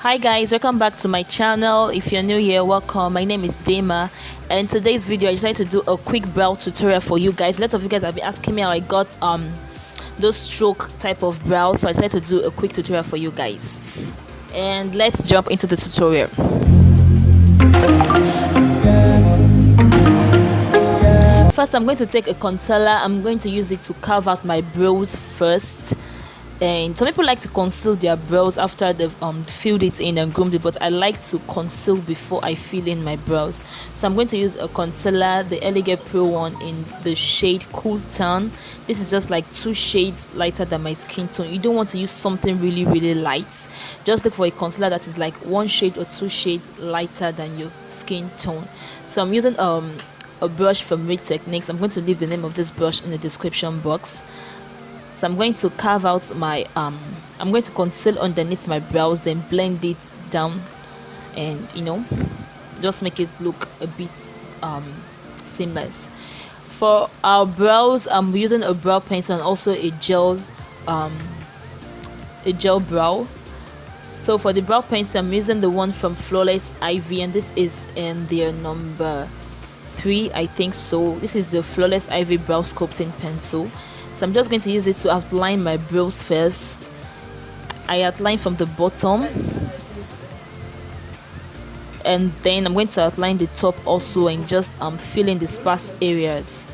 Hi guys, welcome back to my channel. If you're new here, welcome. My name is Dinma, and today's video I decided to do a quick brow tutorial for you guys. Lots of you guys have been asking me how I got those stroke type of brows, so I decided to do a quick tutorial for you guys. And let's jump into the tutorial. First, I'm going to take a concealer. I'm going to use it to carve out my brows first. And some people like to conceal their brows after they've filled it in and groomed it, but I like to conceal before I fill in my brows. So I'm going to use a concealer, the Elegant Pro one in the shade Cool Tan. This is just like 2 shades lighter than my skin tone. You don't want to use something really light. Just look for a concealer that is like 1 shade or 2 shades lighter than your skin tone. So I'm using a brush from Reed Techniques. I'm going to leave the name of this brush in the description box. So I'm going to carve out my I'm going to conceal underneath my brows, then blend it down, and just make it look a bit seamless. For our brows, I'm using a brow pencil and also a gel brow. So for the brow pencil, I'm using the one from Flawless Ivy, and this is in their number 3, I think so. This is the Flawless Ivy brow sculpting pencil. So I'm just going to use it to outline my brows first. I outline from the bottom, and then I'm going to outline the top also, and just fill in the sparse areas.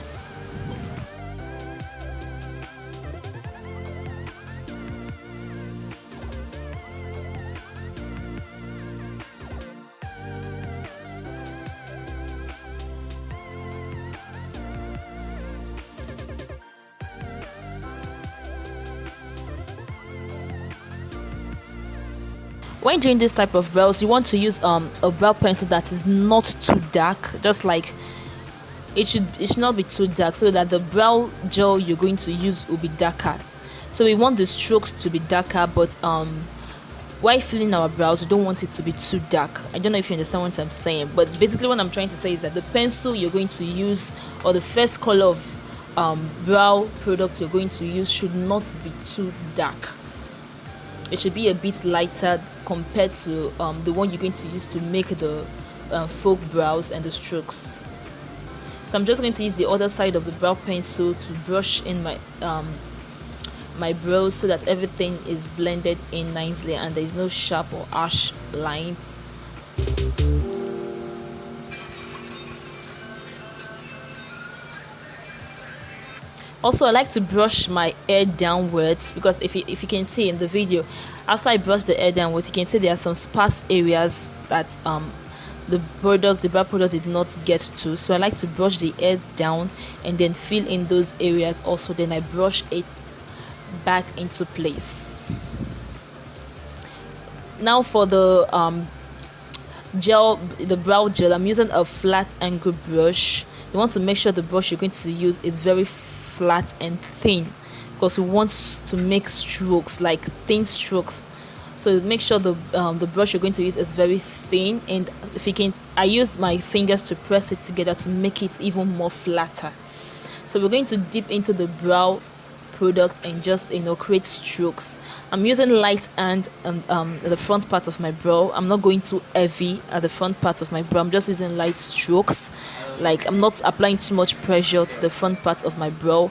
When doing this type of brows, you want to use a brow pencil that is not too dark. Just like it should not be too dark, so that the brow gel you're going to use will be darker. So we want the strokes to be darker, but while filling our brows, we don't want it to be too dark. I don't know if you understand what I'm saying, but basically what I'm trying to say is that the pencil you're going to use, or the first color of brow product you're going to use, should not be too dark. It should be a bit lighter compared to the one you're going to use to make the folk brows and the strokes. So I'm just going to use the other side of the brow pencil to brush in my my brows, so that everything is blended in nicely and there is no sharp or harsh lines. Also, I like to brush my hair downwards, because if you can see in the video, after I brush the hair downwards, you can see there are some sparse areas that the brow product did not get to. So I like to brush the hairs down and then fill in those areas also. Then I brush it back into place. Now for the brow gel, I'm using a flat angle brush. You want to make sure the brush you're going to use is very flat and thin, because we want to make strokes, like thin strokes. So make sure the brush you're going to use is very thin, and if you can, I use my fingers to press it together to make it even more flatter. So we're going to dip into the brow product and just create strokes. I'm using light hand and the front part of my brow. I'm not going too heavy at the front part of my brow. I'm just using light strokes. Like, I'm not applying too much pressure to the front part of my brow.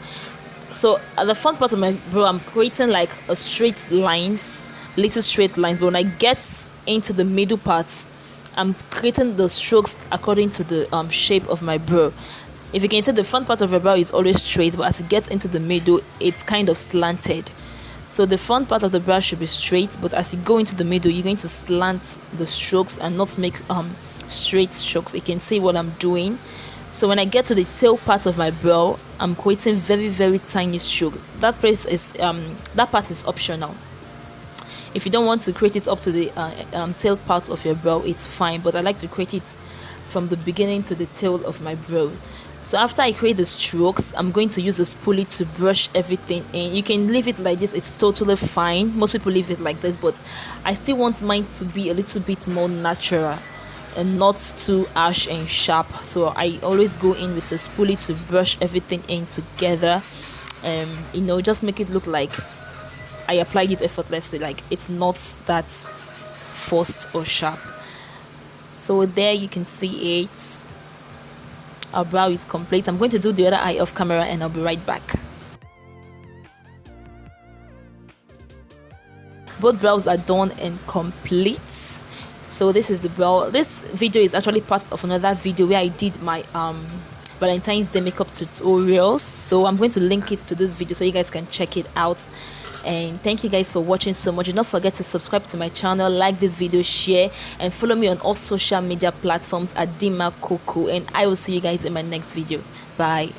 So at the front part of my brow, I'm creating like a straight lines, little straight lines. But when I get into the middle parts, I'm creating the strokes according to the shape of my brow. If you can see, the front part of your brow is always straight, but as it gets into the middle, it's kind of slanted. So the front part of the brow should be straight, but as you go into the middle, you're going to slant the strokes and not make straight strokes. You can see what I'm doing. So when I get to the tail part of my brow, I'm creating very tiny strokes. That part is optional. If you don't want to create it up to the tail part of your brow, it's fine, but I like to create it from the beginning to the tail of my brow. So after I create the strokes, I'm going to use a spoolie to brush everything in. You can leave it like this, it's totally fine. Most people leave it like this, but I still want mine to be a little bit more natural and not too harsh and sharp. So I always go in with the spoolie to brush everything in together, and just make it look like I applied it effortlessly. Like, it's not that forced or sharp. So there you can see it. Our brow is complete. I'm going to do the other eye off camera and I'll be right back. Both brows are done and complete. So this is the brow. This video is actually part of another video where I did my Valentine's Day makeup tutorials, so I'm going to link it to this video so you guys can check it out. And thank you guys for watching so much. Do not forget to subscribe to my channel, like this video, share, and follow me on all social media platforms at Dinma Coco. And I will see you guys in my next video. Bye.